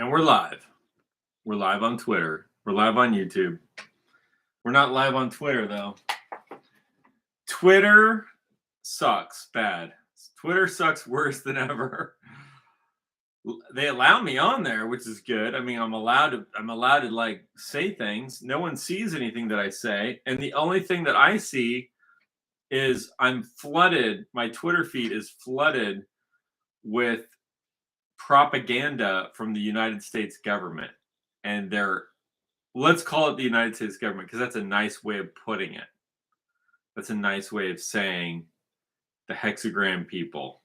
And we're live. We're live on Twitter. We're live on YouTube. We're not live on Twitter, though. Twitter sucks bad. Twitter sucks worse than ever. They allow me on there, which is good. I mean, I'm allowed to like say things. No one sees anything that I say, and the only thing that I see is I'm flooded. My Twitter feed is flooded with propaganda from the United States government, and let's call it the United States government because that's a nice way of putting it. That's a nice way of saying the hexagram people.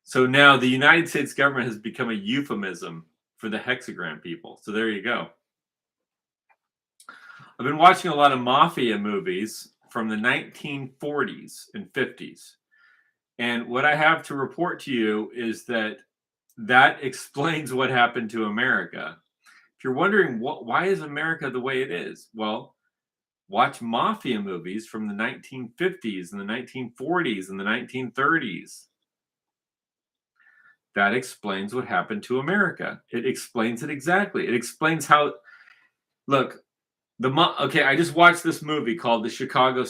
So now the United States government has become a euphemism for the hexagram people. So there you go. I've been watching a lot of mafia movies from the 1940s and 50s. And what I have to report to you is that explains what happened to America. If you're wondering why is America the way it is, well, watch mafia movies from the 1950s and the 1940s and the 1930s. That explains what happened to America. It explains it exactly. It explains how. Look, I just watched this movie called the Chicago.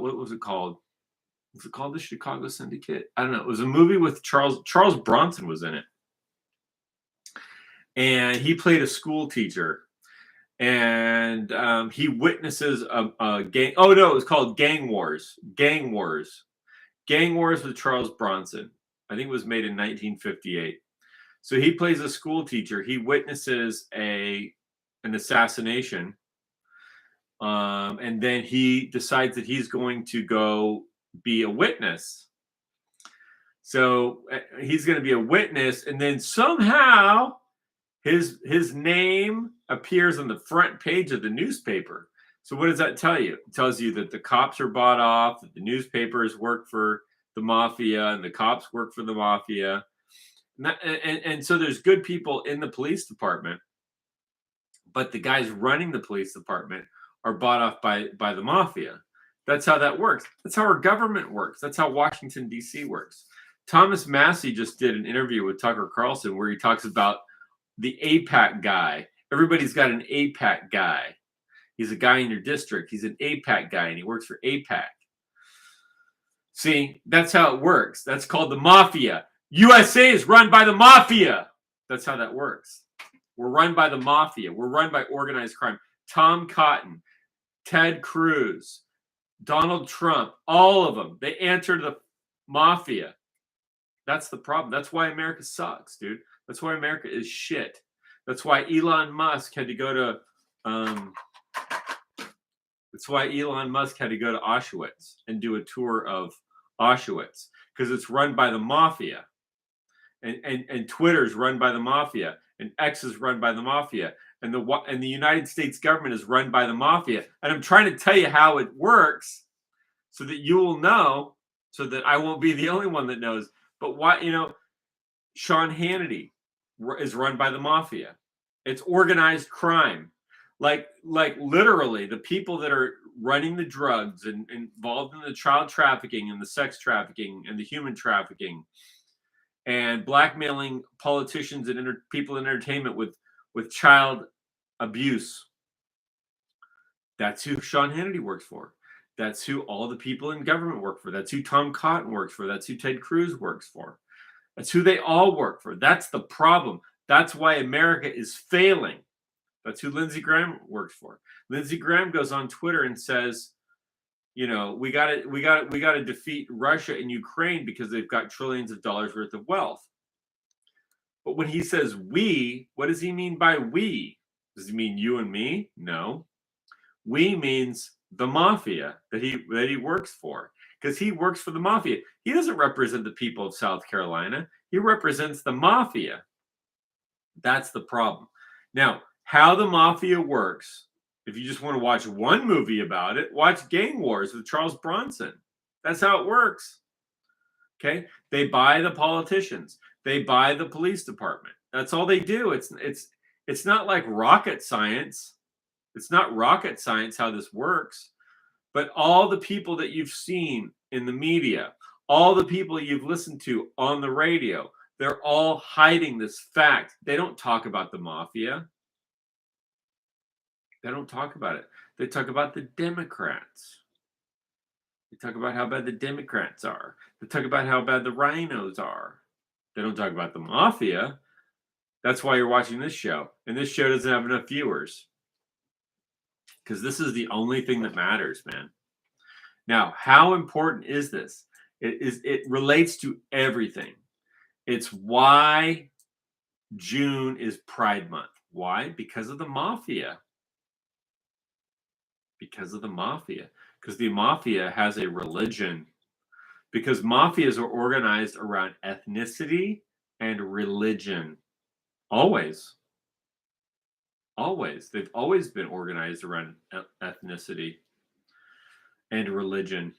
What was it called? Was it called the Chicago Syndicate? I don't know. It was a movie with Charles Bronson was in it. And he played a school teacher. And he witnesses a gang. Oh, no, it was called Gang Wars. Gang Wars. Gang Wars with Charles Bronson. I think it was made in 1958. So he plays a school teacher. He witnesses an assassination. And then he decides that he's going to go be a witness. So he's going to be a witness, and then somehow his name appears on the front page of the newspaper. So what does that tell you? It tells you that the cops are bought off, that the newspapers work for the mafia, and the cops work for the mafia. And so there's good people in the police department, but the guys running the police department are bought off by the mafia. That's how that works. That's how our government works. That's how Washington, D.C. works. Thomas Massey just did an interview with Tucker Carlson where he talks about the AIPAC guy. Everybody's got an AIPAC guy. He's a guy in your district. He's an AIPAC guy, and he works for AIPAC. See, that's how it works. That's called the mafia. USA is run by the mafia. That's how that works. We're run by the mafia. We're run by organized crime. Tom Cotton, Ted Cruz, Donald Trump, all of them, they answer the mafia. That's the problem. That's why America sucks, dude. That's why America is shit. That's why Elon Musk had to go to Auschwitz and do a tour of Auschwitz, because it's run by the mafia. And Twitter's run by the mafia, and X is run by the mafia, and the United States government is run by the mafia. And I'm trying to tell you how it works so that you will know, so that I won't be the only one that knows. But why, Sean Hannity is run by the mafia. It's organized crime. Like literally the people that are running the drugs and involved in the child trafficking and the sex trafficking and the human trafficking and blackmailing politicians and people in entertainment with child abuse. That's who Sean Hannity works for. That's who all the people in government work for. That's who Tom Cotton works for. That's who Ted Cruz works for. That's who they all work for. That's the problem. That's why America is failing. That's who Lindsey Graham works for. Lindsey Graham goes on Twitter and says, we got to defeat Russia and Ukraine because they've got trillions of dollars worth of wealth. But when he says we, what does he mean by we? Does he mean you and me? No. We means the mafia that he works for, because he works for the mafia. He doesn't represent the people of South Carolina. He represents the mafia. That's the problem. Now, how the mafia works, if you just want to watch one movie about it, watch Gang Wars with Charles Bronson. That's how it works. Okay? They buy the politicians. They buy the police department. That's all they do. It's not like rocket science. It's not rocket science how this works. But all the people that you've seen in the media, all the people you've listened to on the radio, They're all hiding this fact. They don't talk about the mafia. They don't talk about it. They talk about the Democrats. They talk about how bad the Democrats are. They talk about how bad the rhinos are. They don't talk about the mafia. That's why you're watching this show. And this show doesn't have enough viewers. Because this is the only thing that matters, man. Now, how important is this? It relates to everything. It's why June is Pride Month. Why? Because of the mafia. Because of the mafia. Because the mafia has a religion. Because mafias are organized around ethnicity and religion. Always. Always. They've always been organized around ethnicity and religion.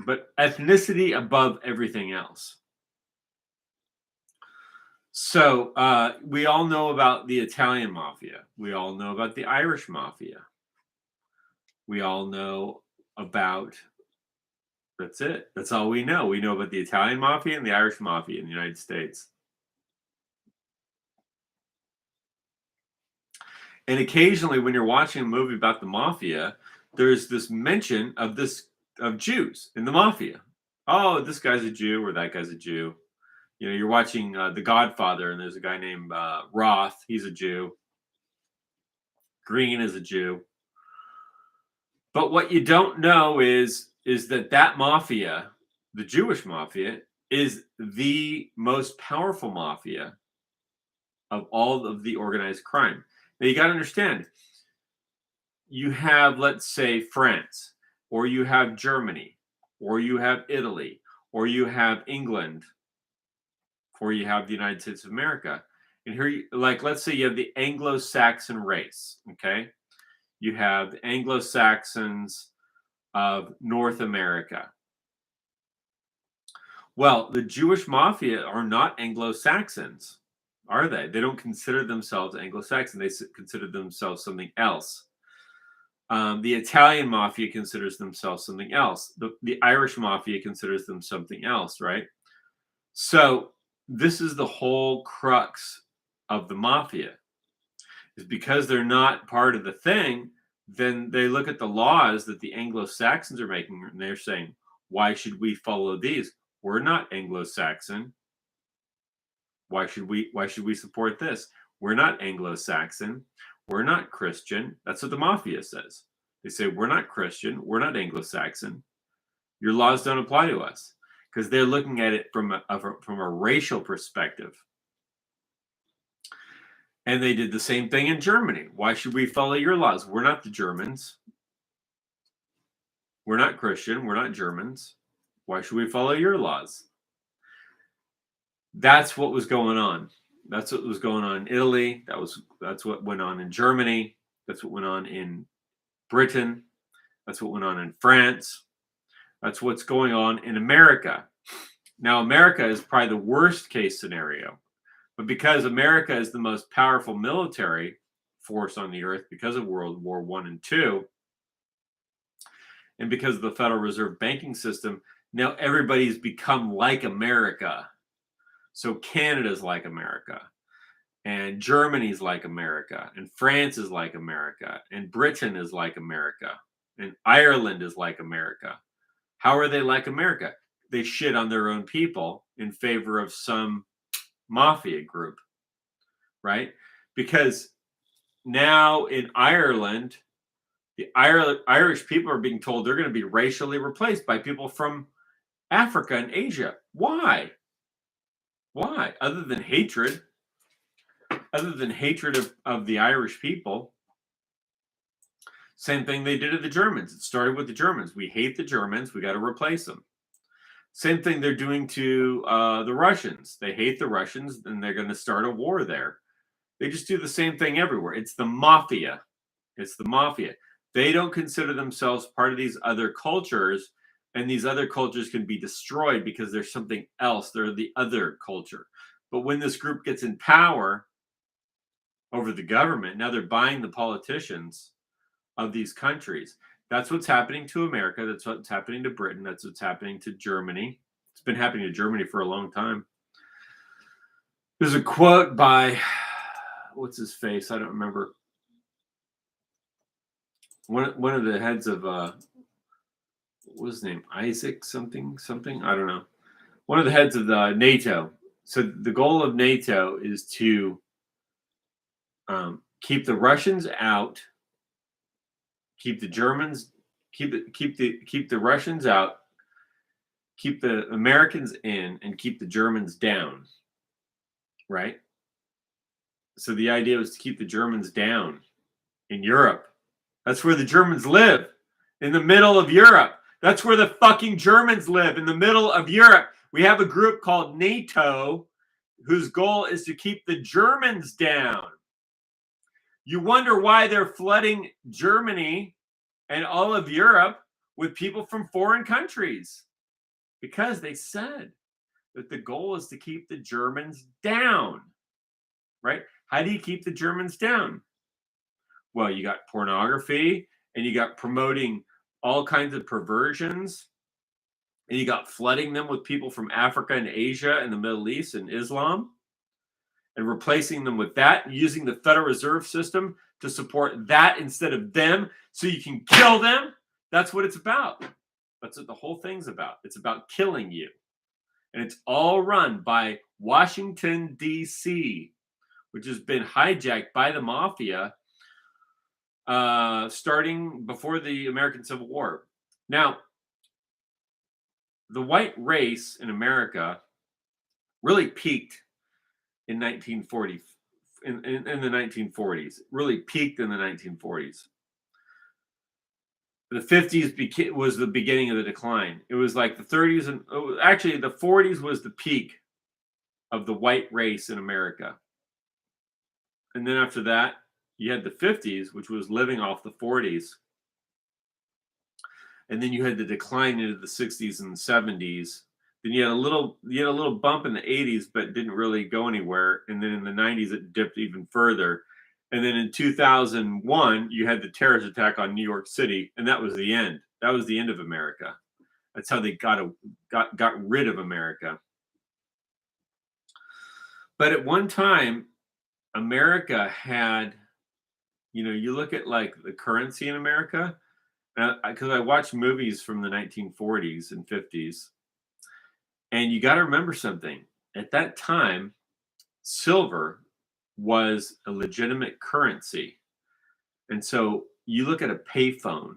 But ethnicity above everything else. So we all know about the Italian mafia. We all know about the Irish mafia. We all know about, that's it. That's all we know. We know about the Italian mafia and the Irish mafia in the United States. And occasionally when you're watching a movie about the mafia, there's this mention of Jews in the mafia. Oh, this guy's a Jew or that guy's a Jew. You know, you're watching The Godfather, and there's a guy named Roth. He's a Jew. Green is a Jew. But what you don't know is that mafia, the Jewish mafia, is the most powerful mafia of all of the organized crime. Now, you got to understand, you have, let's say, France, or you have Germany, or you have Italy, or you have England, or you have the United States of America. And here, like, let's say you have the Anglo-Saxon race, okay? You have the Anglo-Saxons of North America. Well, the Jewish mafia are not Anglo-Saxons, are they? They don't consider themselves Anglo-Saxon. They consider themselves something else. The Italian mafia considers themselves something else. The Irish mafia considers them something else, right? So this is the whole crux of the mafia, is because they're not part of the thing, then they look at the laws that the Anglo-Saxons are making, and they're saying, why should we follow these? We're not Anglo-Saxon. Why should we support this? We're not Anglo-Saxon. We're not Christian. That's what the mafia says. They say, we're not Christian. We're not Anglo-Saxon. Your laws don't apply to us, because they're looking at it from a racial perspective. And they did the same thing in Germany. Why should we follow your laws? We're not the Germans. We're not Christian. We're not Germans. Why should we follow your laws? That's what was going on. That's what was going on in Italy. That's what went on in Germany. That's what went on in Britain. That's what went on in France. That's what's going on in America. Now, America is probably the worst case scenario. But because America is the most powerful military force on the earth because of World War I and II, and because of the Federal Reserve banking system, now everybody's become like America. So Canada's like America, and Germany's like America, and France is like America, and Britain is like America, and Ireland is like America. How are they like America? They shit on their own people in favor of some mafia group, right? Because now in Ireland, the Irish people are being told they're going to be racially replaced by people from Africa and Asia. Why? Why? Other than hatred of the Irish people. Same thing they did to the Germans. It started with the Germans. We hate the Germans. We got to replace them. Same thing they're doing to the Russians. They hate the Russians, and they're going to start a war there. They just do the same thing everywhere. It's the mafia. It's the mafia. They don't consider themselves part of these other cultures, and these other cultures can be destroyed because there's something else. They're the other culture. But when this group gets in power over the government, now they're buying the politicians of these countries. That's what's happening to America. That's what's happening to Britain. That's what's happening to Germany. It's been happening to Germany for a long time. There's a quote by what's his face? I don't remember. One of the heads of what was his name? Isaac something something. I don't know. One of the heads of the NATO. So the goal of NATO is to keep the Russians out, keep the Germans, keep the Russians out, keep the Americans in, and keep the Germans down. Right. So the idea was to keep the Germans down in Europe. That's where the Germans live, in the middle of Europe. That's where the fucking Germans live, in the middle of Europe. We have a group called NATO whose goal is to keep the Germans down. You wonder why they're flooding Germany and all of Europe with people from foreign countries. Because they said that the goal is to keep the Germans down. Right? How do you keep the Germans down? Well, you got pornography, and you got promoting all kinds of perversions, and you got flooding them with people from Africa and Asia and the Middle East and Islam, and replacing them with that, using the Federal Reserve System to support that instead of them, so you can kill them. That's what it's about. That's what the whole thing's about. It's about killing you. And it's all run by Washington, D.C., which has been hijacked by the mafia starting before the American Civil War. Now, the white race in America really peaked in 1940, in the 1940s. Really peaked in the 1940s. The 50s was the beginning of the decline. It was like the 30s and actually the 40s was the peak of the white race in America. And then after that, you had the 50s, which was living off the 40s. And then you had the decline into the 60s and 70s. Then you had a little bump in the 80s, but didn't really go anywhere. And then in the 90s, it dipped even further. And then in 2001, you had the terrorist attack on New York City, and that was the end. That was the end of America. That's how they got rid of America. But at one time, America had, you look at like the currency in America, because I watched movies from the 1940s and 50s, and you got to remember something. At that time, silver was a legitimate currency. And so you look at a payphone,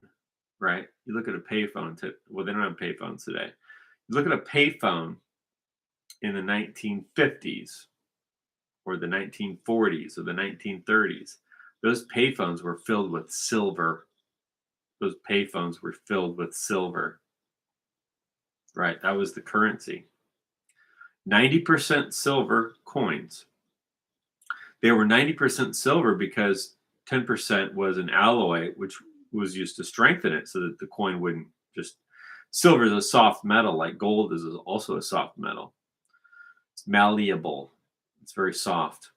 right? You look at a payphone. Well, they don't have payphones today. You look at a payphone in the 1950s or the 1940s or the 1930s. Those payphones were filled with silver. Those payphones were filled with silver. Right, that was the currency. 90% silver coins. They were 90% silver because 10% was an alloy, which was used to strengthen it so that the coin wouldn't just. Silver is a soft metal, like gold is also a soft metal. It's malleable. It's very soft,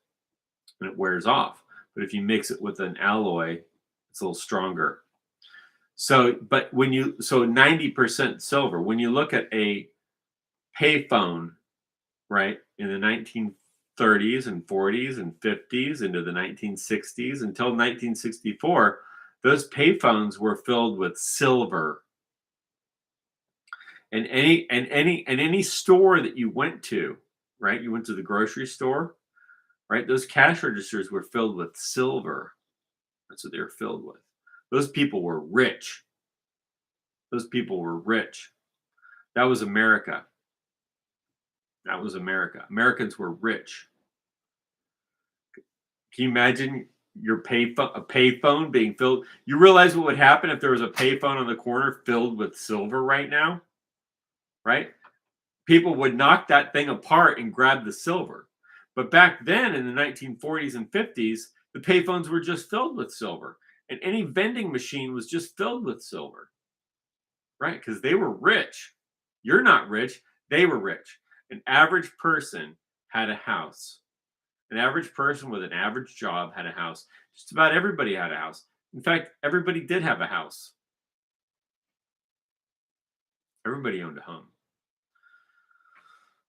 and it wears off. But if you mix it with an alloy, it's a little stronger. So 90% silver. When you look at a payphone, right, in the 1930s and 40s and 50s into the 1960s until 1964, those payphones were filled with silver. And any store that you went to, right? You went to the grocery store, right? Those cash registers were filled with silver. That's what they were filled with. Those people were rich. Those people were rich. That was America. That was America. Americans were rich. Can you imagine a payphone being filled? You realize what would happen if there was a payphone on the corner filled with silver right now? Right? People would knock that thing apart and grab the silver. But back then in the 1940s and 50s, the payphones were just filled with silver. And any vending machine was just filled with silver. Right? Because they were rich. You're not rich. They were rich. An average person had a house. An average person with an average job had a house. Just about everybody had a house. In fact, everybody did have a house. Everybody owned a home.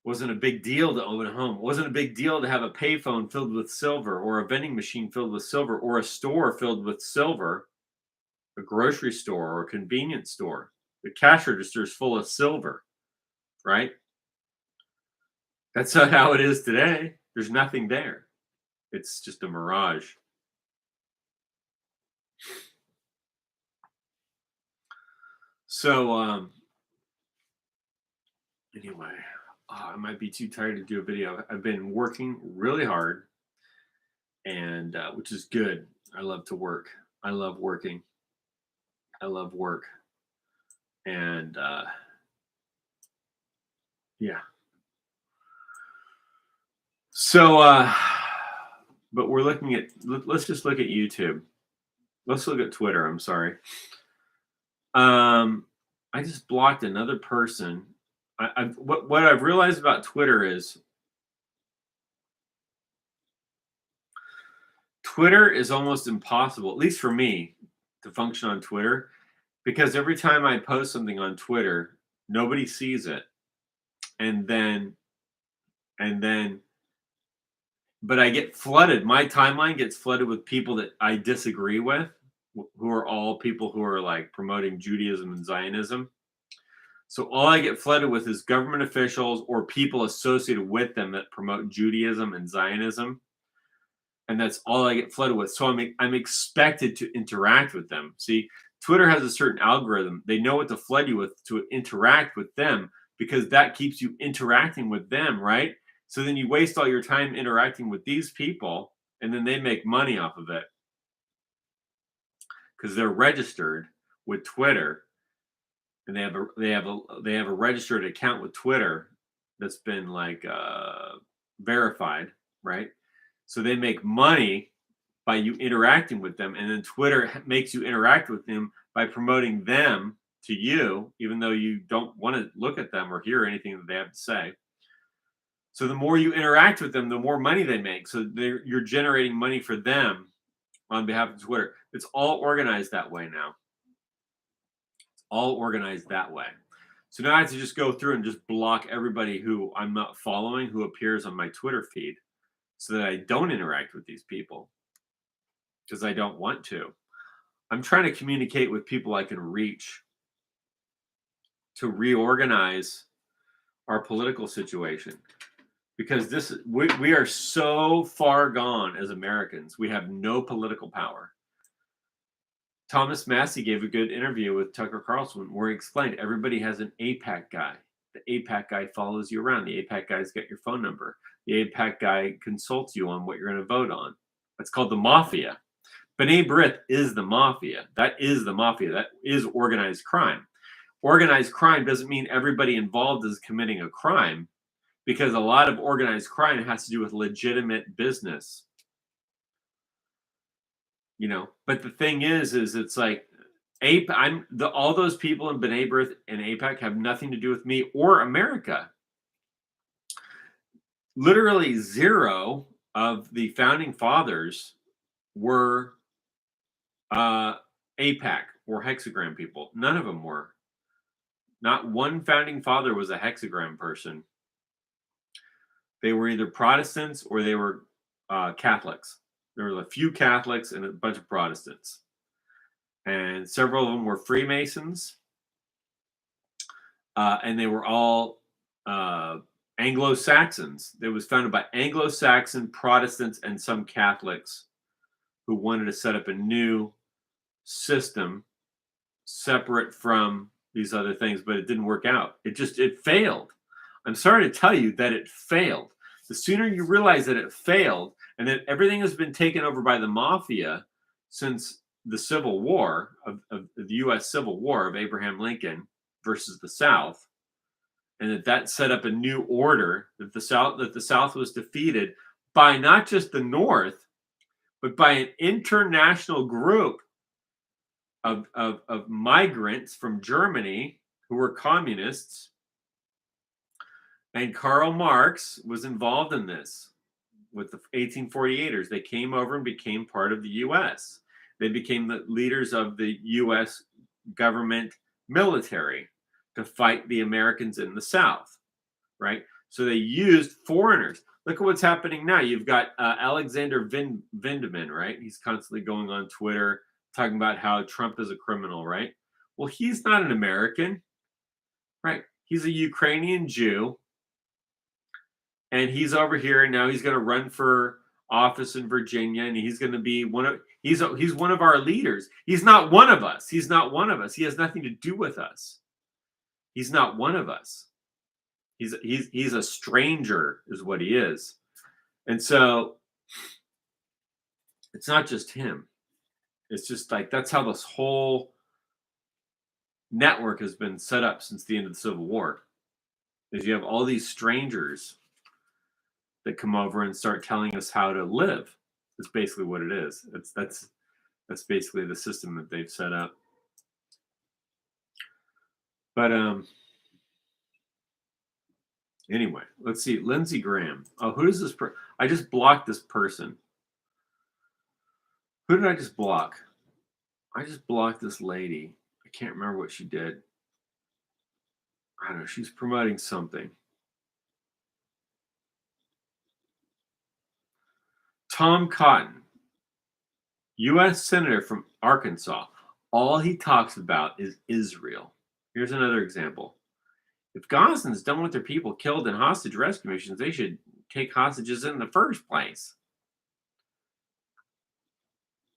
Wasn't a big deal to own a home. Wasn't a big deal to have a payphone filled with silver, or a vending machine filled with silver, or a store filled with silver, a grocery store or a convenience store. The cash register is full of silver, right? That's not how it is today. There's nothing there. It's just a mirage. So anyway, I might be too tired to do a video. I've been working really hard, and which is good. I love to work. I love working. I love work. And yeah. So but we're looking at, let's just look at YouTube. Let's look at Twitter. I'm sorry. I just blocked another person. What I've realized about Twitter is Twitter is almost impossible, at least for me, to function on Twitter, because every time I post something on Twitter, nobody sees it. And then but I get flooded. My timeline gets flooded with people that I disagree with, who are all people who are like promoting Judaism and Zionism. So all I get flooded with is government officials or people associated with them that promote Judaism and Zionism. And that's all I get flooded with. So I'm expected to interact with them. See, Twitter has a certain algorithm. They know what to flood you with to interact with them, because that keeps you interacting with them, right? So then you waste all your time interacting with these people, and then they make money off of it because they're registered with Twitter, and they have a registered account with Twitter that's been like verified, right? So they make money by you interacting with them, and then Twitter makes you interact with them by promoting them to you, even though you don't want to look at them or hear anything that they have to say. So the more you interact with them, the more money they make. So you're generating money for them on behalf of Twitter. It's all organized that way now. It's all organized that way. So now I have to just go through and just block everybody who I'm not following, who appears on my Twitter feed, so that I don't interact with these people, because I don't want to. I'm trying to communicate with people I can reach to reorganize our political situation, because we are so far gone as Americans. We have no political power. Thomas Massey gave a good interview with Tucker Carlson where he explained everybody has an AIPAC guy. The AIPAC guy follows you around. The AIPAC guy's got your phone number. The AIPAC guy consults you on what you're going to vote on. That's called the mafia. B'nai B'rith is the mafia. That is the mafia. That is organized crime. Organized crime doesn't mean everybody involved is committing a crime, because a lot of organized crime has to do with legitimate business. You know, but the thing is it's like all those people in B'nai B'rith and AIPAC have nothing to do with me or America. Literally zero of the founding fathers were AIPAC or hexagram people. None of them were. Not one founding father was a hexagram person. They were either Protestants or they were Catholics. There were a few Catholics and a bunch of Protestants. And several of them were Freemasons. And they were all Anglo-Saxons. It was founded by Anglo-Saxon Protestants and some Catholics who wanted to set up a new system separate from these other things, but it didn't work out. It failed. I'm sorry to tell you that it failed. The sooner you realize that it failed and that everything has been taken over by the mafia since the Civil War of the U.S. Civil War of Abraham Lincoln versus the South, and that set up a new order, that the South was defeated by not just the North, but by an international group of migrants from Germany who were communists. And Karl Marx was involved in this with the 1848ers. They came over and became part of the U.S. They became the leaders of the U.S. government military to fight the Americans in the South, right? So they used foreigners. Look at what's happening now. You've got Alexander Vindeman, right? He's constantly going on Twitter talking about how Trump is a criminal, right? Well, he's not an American, right? He's a Ukrainian Jew, and he's over here, and now he's going to run for office in Virginia, and he's going to be he's one of our leaders. He's not one of us. He's not one of us. He has nothing to do with us. He's not one of us. He's a stranger, is what he is. And so it's not just him. It's just like that's how this whole network has been set up since the end of the Civil War. Is you have all these strangers that come over and start telling us how to live. That's basically what it is. That's basically the system that they've set up. But anyway, let's see. Lindsey Graham. Oh, who is this? I just blocked this person. Who did I just block? I just blocked this lady. I can't remember what she did. I don't know. She's promoting something. Tom Cotton, U.S. Senator from Arkansas. All he talks about is Israel. Here's another example. If Gazans don't want their people killed in hostage rescue missions, they should take hostages in the first place.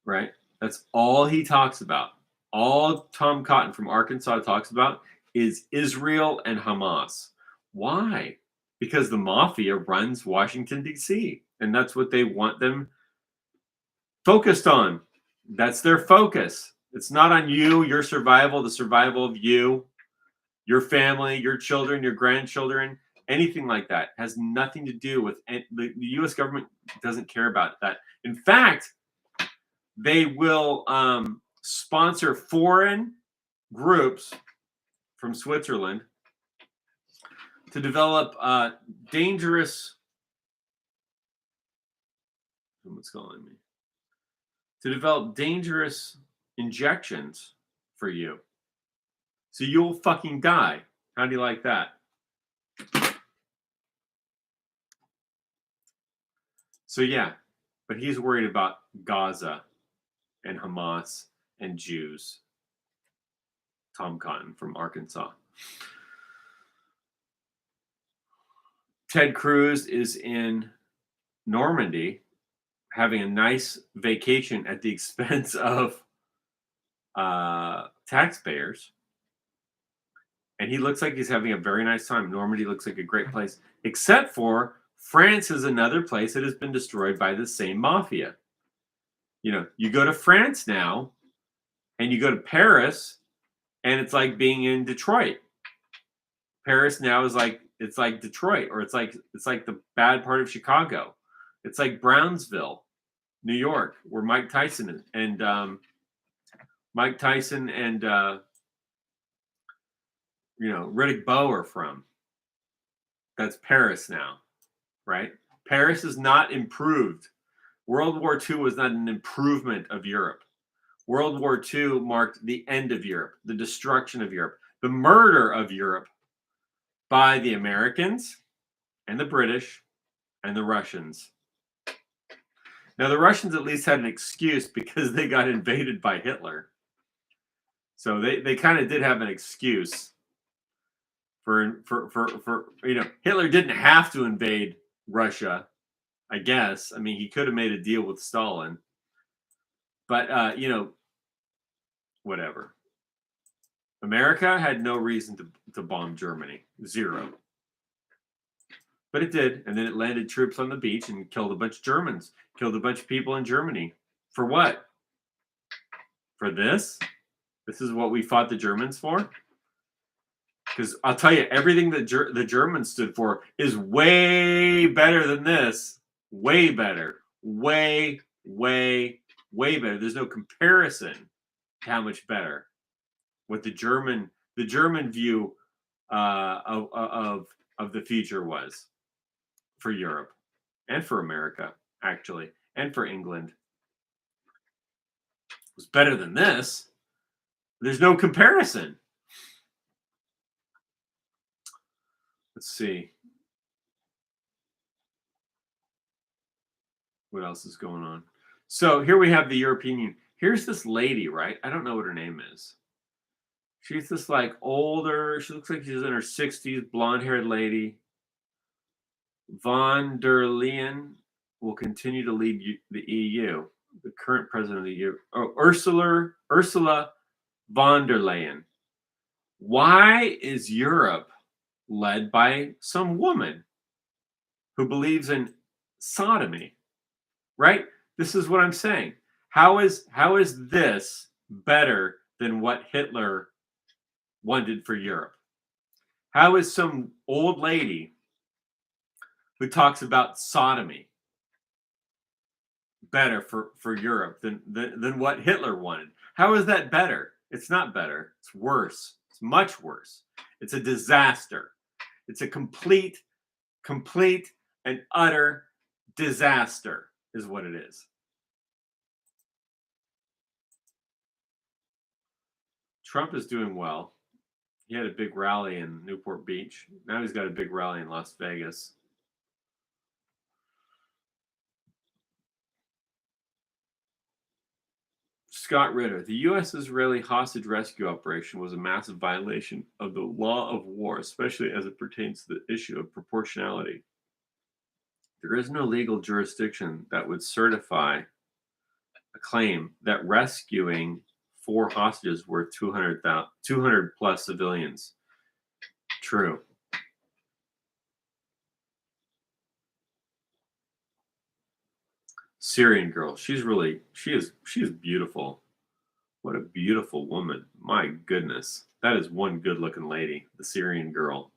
Right? That's all he talks about. All Tom Cotton from Arkansas talks about is Israel and Hamas. Why? Because the mafia runs Washington, D.C., and that's what they want them focused on. That's their focus. It's not on you, your survival, the survival of you, your family, your children, your grandchildren, anything like that. It has nothing to do with the U.S. government doesn't care about that. In fact, they will sponsor foreign groups from Switzerland to develop dangerous. Someone's calling me. To develop dangerous injections for you. So you'll fucking die. How do you like that? So yeah, but he's worried about Gaza and Hamas and Jews. Tom Cotton from Arkansas. Ted Cruz is in Normandy having a nice vacation at the expense of taxpayers. And he looks like he's having a very nice time. Normandy looks like a great place, except for France is another place that has been destroyed by the same mafia. You know, you go to France now and you go to Paris and it's like being in Detroit. Paris now is like, it's like Detroit, or it's like the bad part of Chicago. It's like Brownsville, New York, where Mike Tyson and Riddick Bowe are from. That's Paris now, right? Paris is not improved. World War II was not an improvement of Europe. World War II marked the end of Europe, the destruction of Europe, the murder of Europe by the Americans and the British and the Russians. Now, the Russians at least had an excuse because they got invaded by Hitler. So they kind of did have an excuse for Hitler didn't have to invade Russia, I guess. I mean, he could have made a deal with Stalin. But whatever. America had no reason to bomb Germany. Zero. But it did. And then it landed troops on the beach and killed a bunch of Germans. Killed a bunch of people in Germany. For what? For this? This is what we fought the Germans for? Because I'll tell you, everything that the Germans stood for is way better than this. Way better. Way, way, way better. There's no comparison to how much better. What the German view of the future was for Europe and for America, actually, and for England. It was better than this. There's no comparison. Let's see. What else is going on? So here we have the European Union. Here's this lady, right? I don't know what her name is. She's this like older, she looks like she's in her 60s, blonde haired lady. Von der Leyen will continue to lead the EU. The current president of the EU, Ursula von der Leyen. Why is Europe led by some woman who believes in sodomy? Right? This is what I'm saying. How is this better than what Hitler wanted for Europe? How is some old lady who talks about sodomy better for Europe than what Hitler wanted? How is that better? It's not better. It's worse. It's much worse. It's a disaster. It's a complete and utter disaster is what it is. Trump is doing well. He had a big rally in Newport Beach. Now he's got a big rally in Las Vegas. Scott Ritter, the U.S.-Israeli hostage rescue operation was a massive violation of the law of war, especially as it pertains to the issue of proportionality. There is no legal jurisdiction that would certify a claim that rescuing 4 hostages worth 200 plus civilians. True. Syrian girl. She is beautiful. What a beautiful woman. My goodness. That is one good looking lady. The Syrian girl.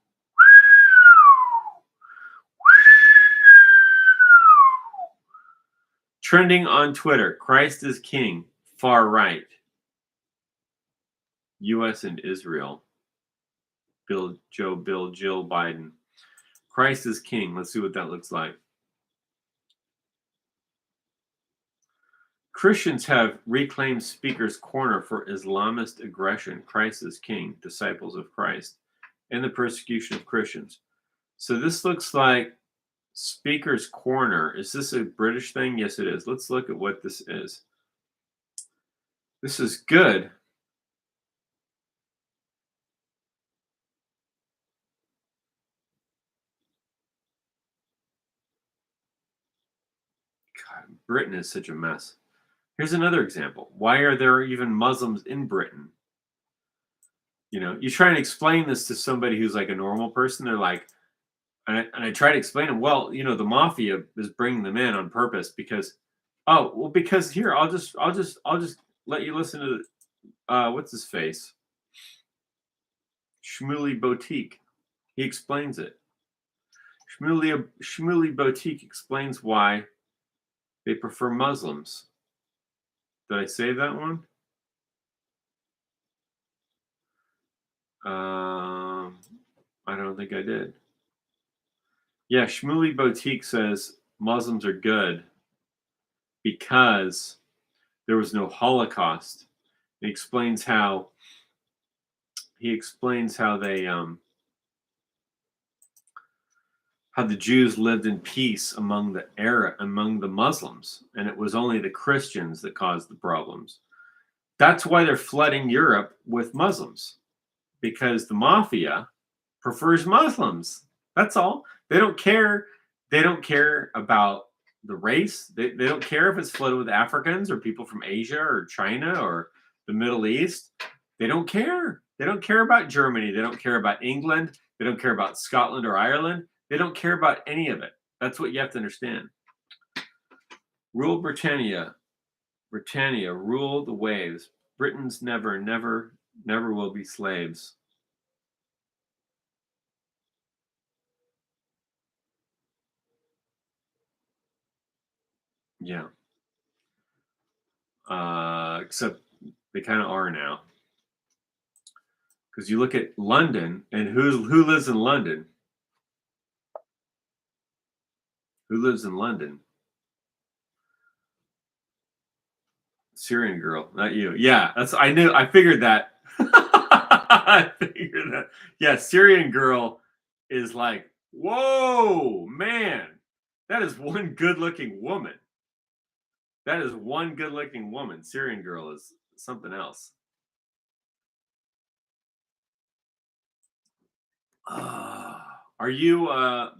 Trending on Twitter. Christ is king. Far right. U.S. and Israel. Jill Biden. Christ is king. Let's see what that looks like. Christians have reclaimed Speaker's Corner for Islamist aggression. Christ is king. Disciples of Christ. And the persecution of Christians. So this looks like Speaker's Corner. Is this a British thing? Yes, it is. Let's look at what this is. This is good. God, Britain is such a mess. Here's another example. Why are there even Muslims in Britain? You know, you try and explain this to somebody who's like a normal person. They're like, and I try to explain them. Well, you know, the mafia is bringing them in on purpose because, because here I'll just let you listen to what's his face, Shmuley Boutique. He explains it. Shmuley Boutique explains why they prefer Muslims. Did I save that one? I don't think I did. Yeah, Shmuley Boutique says Muslims are good because there was no Holocaust. He explains how they how the Jews lived in peace among the Muslims, and it was only the Christians that caused the problems. That's why they're flooding Europe with Muslims, because the mafia prefers Muslims. That's all. They don't care. They don't care about the race. They don't care if it's flooded with Africans or people from Asia or China or the Middle East. They don't care. They don't care about Germany. They don't care about England. They don't care about Scotland or Ireland. They don't care about any of it. That's what you have to understand. Rule Britannia. Britannia, rule the waves. Britons never will be slaves. Yeah. Except they kind of are now. Because you look at London, and who lives in London? Who lives in London? Syrian girl, not you. Yeah, I figured that. I figured that. Yeah, Syrian girl is like, whoa, man, that is one good-looking woman. That is one good-looking woman. Syrian girl is something else. Are you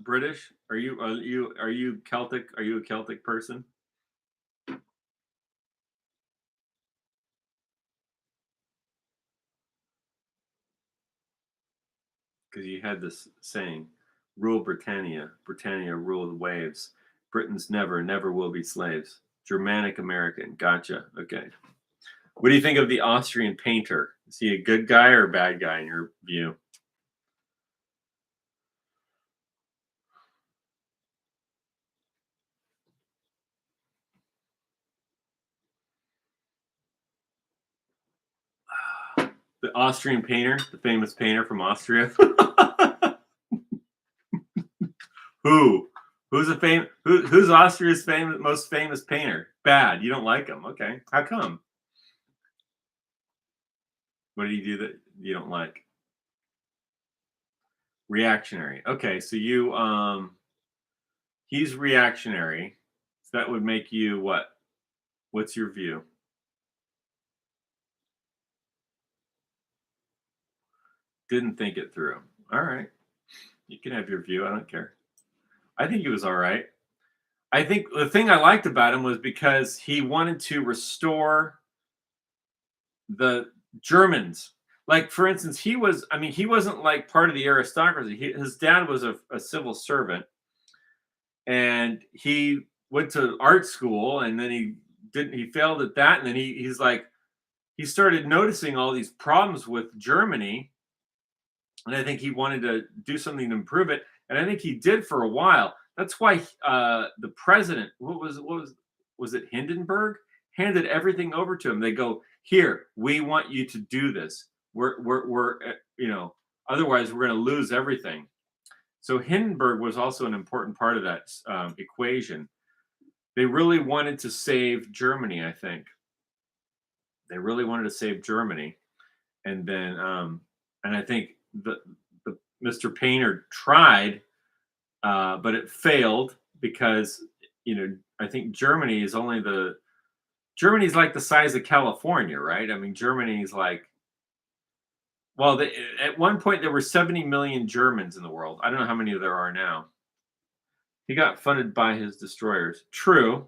British? Are you Celtic? Are you a Celtic person? Because you had this saying, "Rule Britannia, Britannia rule the waves. Britons never, never will be slaves." Germanic American. Gotcha. Okay. What do you think of the Austrian painter? Is he a good guy or a bad guy in your view? The Austrian painter, the famous painter from Austria. Who? Who's Austria's most famous painter? Bad. You don't like him. Okay. How come? What did he do that you don't like? Reactionary. Okay, so he's reactionary. So that would make you what? What's your view? Didn't think it through. All right. You can have your view. I don't care. I think he was all right. I think the thing I liked about him was because he wanted to restore the Germans. Like, for instance, he wasn't like part of the aristocracy. His dad was a civil servant, and he went to art school, and then he failed at that, and then he's like, he started noticing all these problems with Germany, and I think he wanted to do something to improve it, and I think he did for a while. That's why the president, was it Hindenburg, handed everything over to him. They go, here, we want you to do this. We're otherwise we're going to lose everything. So Hindenburg was also an important part of that equation. They really wanted to save Germany. I think they really wanted to save Germany, and then and I think the Mr. Painter tried, but it failed because I think Germany's like the size of California, right? I mean, Germany's like, well, at one point there were 70 million Germans in the world. I don't know how many there are now. He got funded by his destroyers. True.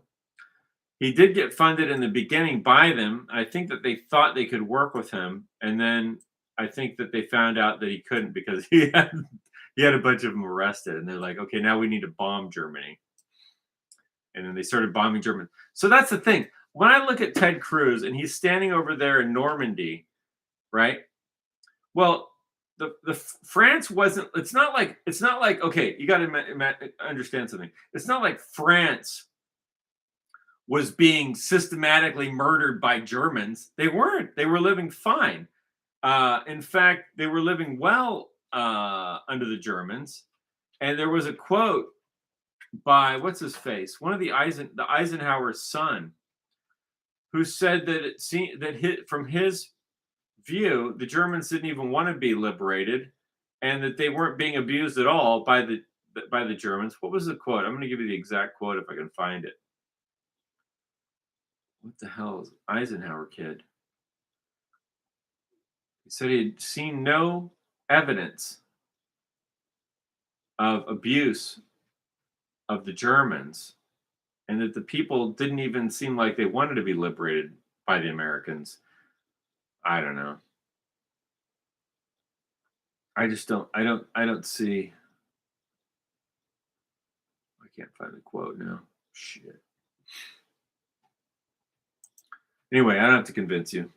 He did get funded in the beginning by them. I think that they thought they could work with him, and then I think that they found out that he couldn't because he had a bunch of them arrested, and they're like, okay, now we need to bomb Germany. And then they started bombing Germany. So that's the thing. When I look at Ted Cruz and he's standing over there in Normandy, right? Well, the France wasn't. It's not like okay. You got to understand something. It's not like France was being systematically murdered by Germans. They weren't. They were living fine. In fact, they were living well under the Germans. And there was a quote by what's his face, one of the Eisenhower's son, who said that from his view, the Germans didn't even want to be liberated, and that they weren't being abused at all by the Germans. What was the quote? I'm going to give you the exact quote if I can find it. What the hell is Eisenhower kid? He said he had seen no evidence of abuse of the Germans, and that the people didn't even seem like they wanted to be liberated by the Americans. I don't know. I just don't. I don't see. I can't find the quote now. Shit. Anyway, I don't have to convince you.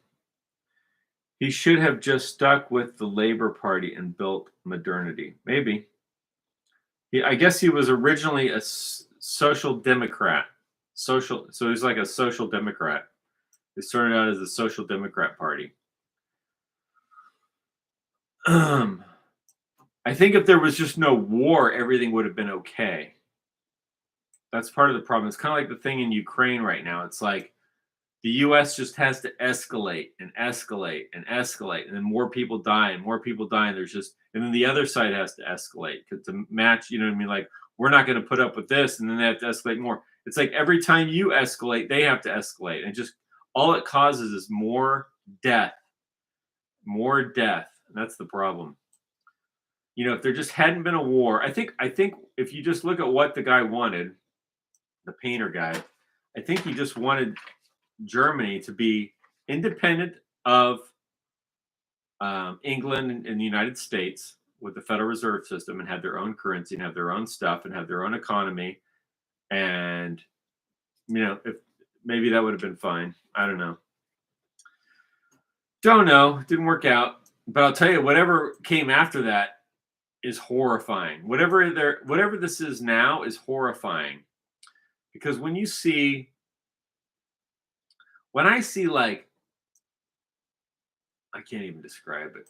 He should have just stuck with the Labor Party and built modernity. Maybe. I guess he was originally a social democrat. So he's like a social democrat. He started out as a social democrat party. I think if there was just no war, everything would have been okay. That's part of the problem. It's kind of like the thing in Ukraine right now. It's like the US just has to escalate and escalate and escalate, and then more people die and more people die, and and then the other side has to escalate to match, you know what I mean? Like, we're not going to put up with this, and then they have to escalate more. It's like every time you escalate, they have to escalate, and just all it causes is more death, more death. And that's the problem. You know, if there just hadn't been a war, I think if you just look at what the guy wanted, the painter guy, I think he just wanted Germany to be independent of England and the United States with the Federal Reserve System, and have their own currency and have their own stuff and have their own economy. And, you know, if maybe that would have been fine. I don't know. Don't know. Didn't work out. But I'll tell you, whatever came after that is horrifying. Whatever this is now is horrifying. Because when I see like, I can't even describe it.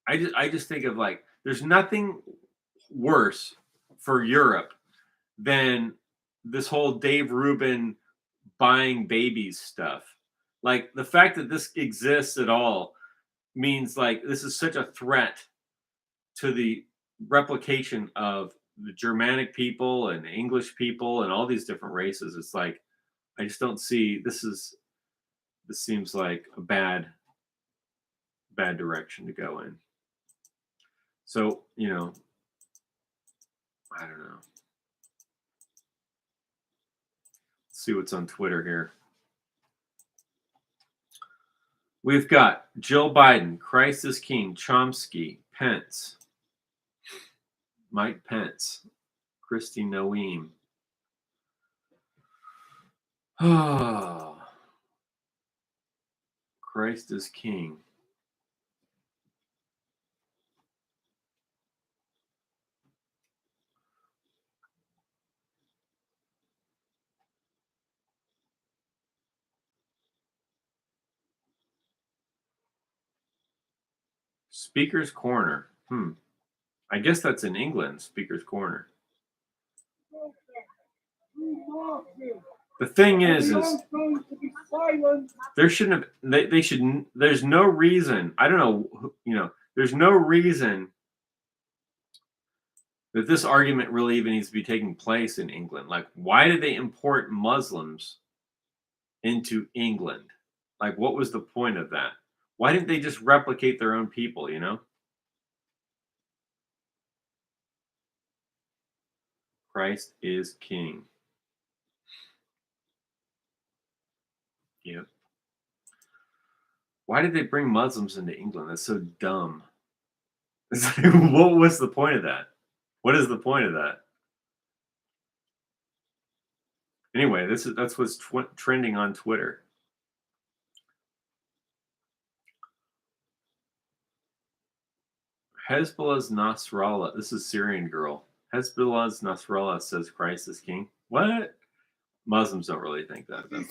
I just think of like, there's nothing worse for Europe than this whole Dave Rubin buying babies stuff. Like, the fact that this exists at all means like this is such a threat to the replication of the Germanic people and English people and all these different races. It's like, I just don't see this seems like a bad direction to go in. So, you know, I don't know. Let's see what's on Twitter here. We've got Jill Biden, Christ is King, Chomsky, Pence, Mike Pence, Kristi Noem. Oh, Christ is King. Speaker's Corner. I guess that's in England, Speaker's Corner. The thing is there shouldn't have, they shouldn't, there's no reason, I don't know, you know, there's no reason that this argument really even needs to be taking place in England. Like, why did they import Muslims into England? Like, what was the point of that? Why didn't they just replicate their own people, you know? Christ is King. Yep. Why did they bring Muslims into England? That's so dumb. It's like, what was the point of that? What is the point of that? Anyway, that's what's trending on Twitter. Hezbollah's Nasrallah. This is Syrian girl. Hezbollah's Nasrallah says Christ is King. What? Muslims don't really think that, though.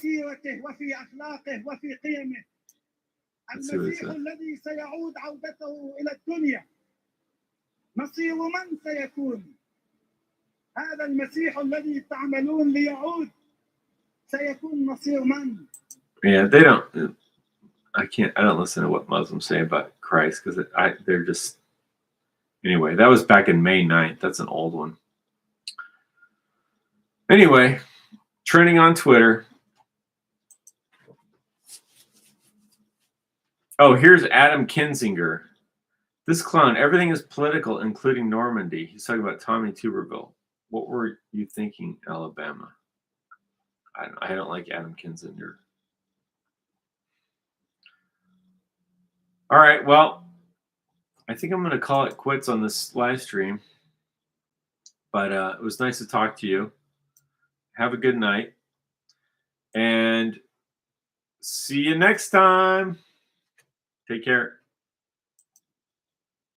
المسيح الذي سيعود عودته إلى الدنيا مصير من سيكون هذا المسيح الذي تعملون ليعود سيكون مصير من. Yeah, they don't. I don't listen to what Muslims say about Christ because they're just. Anyway, that was back in May 9th. That's an old one. Anyway, trending on Twitter. Oh, here's Adam Kinzinger. This clown, everything is political, including Normandy. He's talking about Tommy Tuberville. What were you thinking, Alabama? I don't like Adam Kinzinger. All right, well, I think I'm going to call it quits on this live stream. But it was nice to talk to you. Have a good night. And see you next time. Take care.